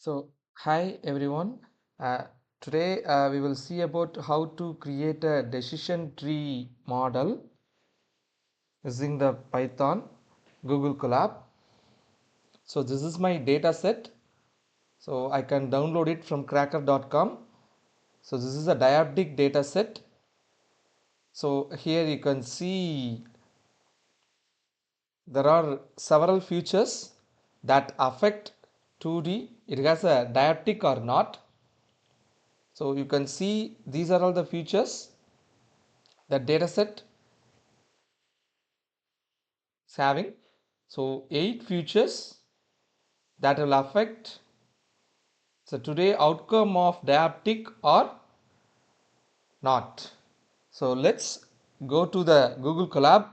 So, hi everyone. Today we will see about how to create a decision tree model using the Python Google Colab. So, this is my data set. So, I can download it from cracker.com. So, this is a diabetic data set. So, here you can see there are several features that affect 2D. It has a diabetic or not. So, you can see these are all the features that data set is having. So 8 features that will affect today outcome of diabetic or not. So let's go to the Google Colab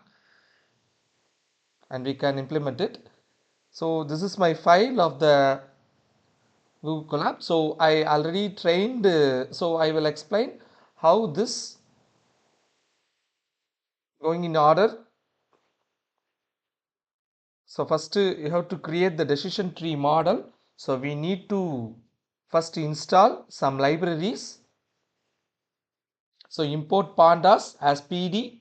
and we can implement it. So this is my file of the Google Colab. So I already trained, so I will explain how this going in order. So first you have to create the decision tree model. So we need to first install some libraries. So import Pandas as PD.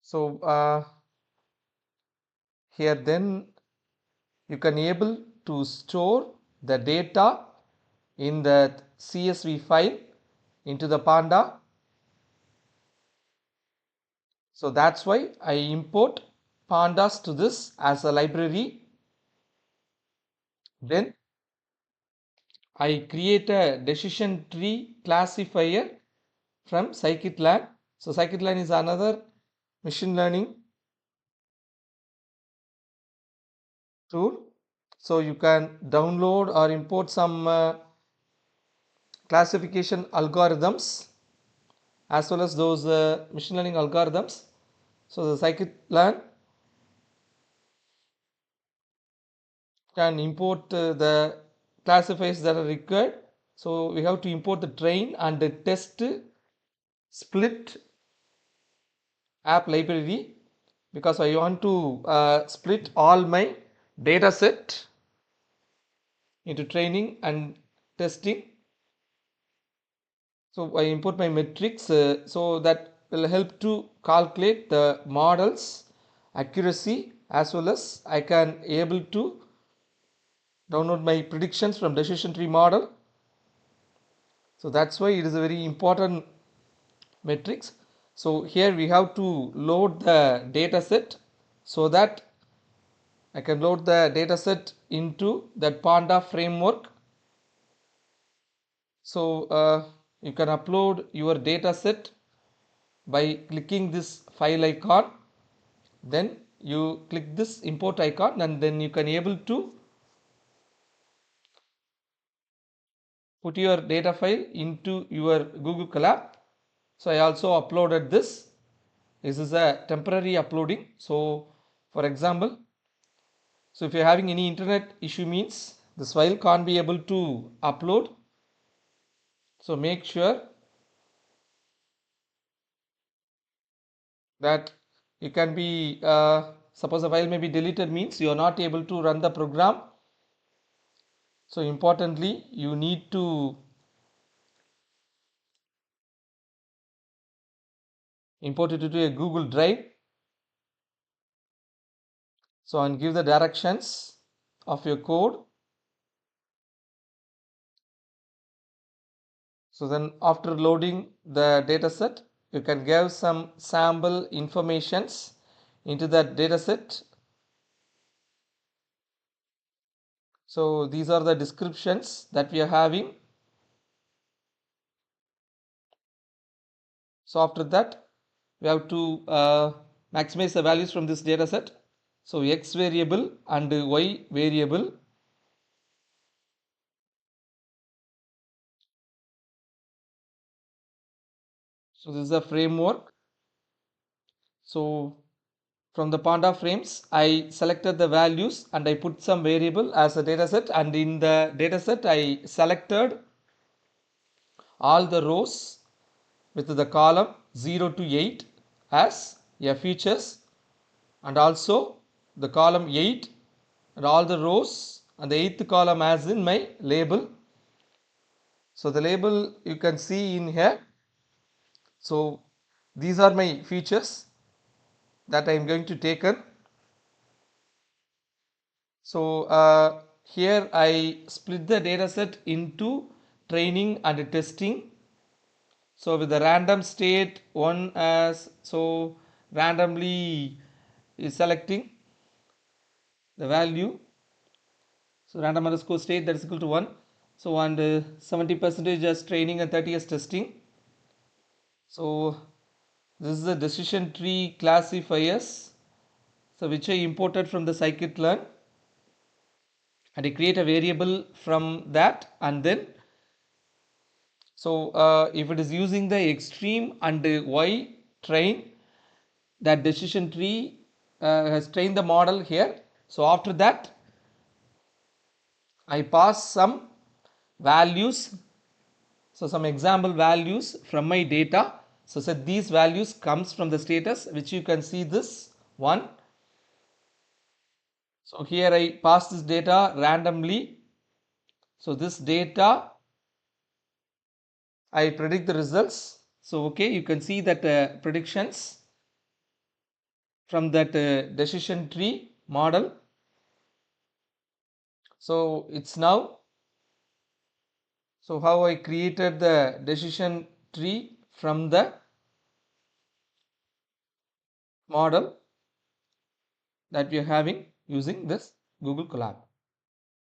So here then you can able to store the data in the CSV file into the Panda. So that's why I import Pandas to this as a library. Then I create a decision tree classifier from Scikit-learn. So Scikit-learn is another machine learning tool. So you can download or import some classification algorithms as well as those machine learning algorithms. So the Scikit-learn can import the classifiers that are required. So we have to import the train and the test split app library because I want to split all my data set into training and testing. So I import my metrics so that will help to calculate the models accuracy as well as I can able to download my predictions from decision tree model. So that's why it is a very important metrics. So here we have to load the data set so that I can load the data set into that Panda framework. So you can upload your data set by clicking this file icon. Then you click this import icon and then you can able to put your data file into your Google Colab. So I also uploaded this. This is a temporary uploading. So for example, so if you're having any internet issue means this file can't be able to upload. So make sure that you can be suppose the file may be deleted means you are not able to run the program. So importantly you need to import it into a Google Drive. So and give the directions of your code. So then after loading the data set, you can give some sample informations into that data set. So these are the descriptions that we are having. So after that, we have to maximize the values from this data set. So x variable and y variable. So this is a framework. So from the Panda frames, I selected the values and I put some variable as a data set, and in the data set I selected all the rows with the column 0 to 8 as a features, and also the column 8 and all the rows and the 8th column as in my label. So the label you can see in here. So these are my features that I am going to take in. So here I split the dataset into training and testing. So with the random state one as, so randomly is selecting the value. So random underscore state, that is equal to 1. So and 70% as training and 30 as testing. So this is the decision tree classifiers, so which I imported from the Scikit-learn, and I create a variable from that, and then so if it is using the extreme and y train, that decision tree has trained the model here. So after that I pass some values, so some example values from my data. So set these values comes from the status, which you can see this one. So here I pass this data randomly. So this data I predict the results. So okay, you can see that predictions from that decision tree model. So it's now, so how I created the decision tree from the model that we are having using this Google Colab.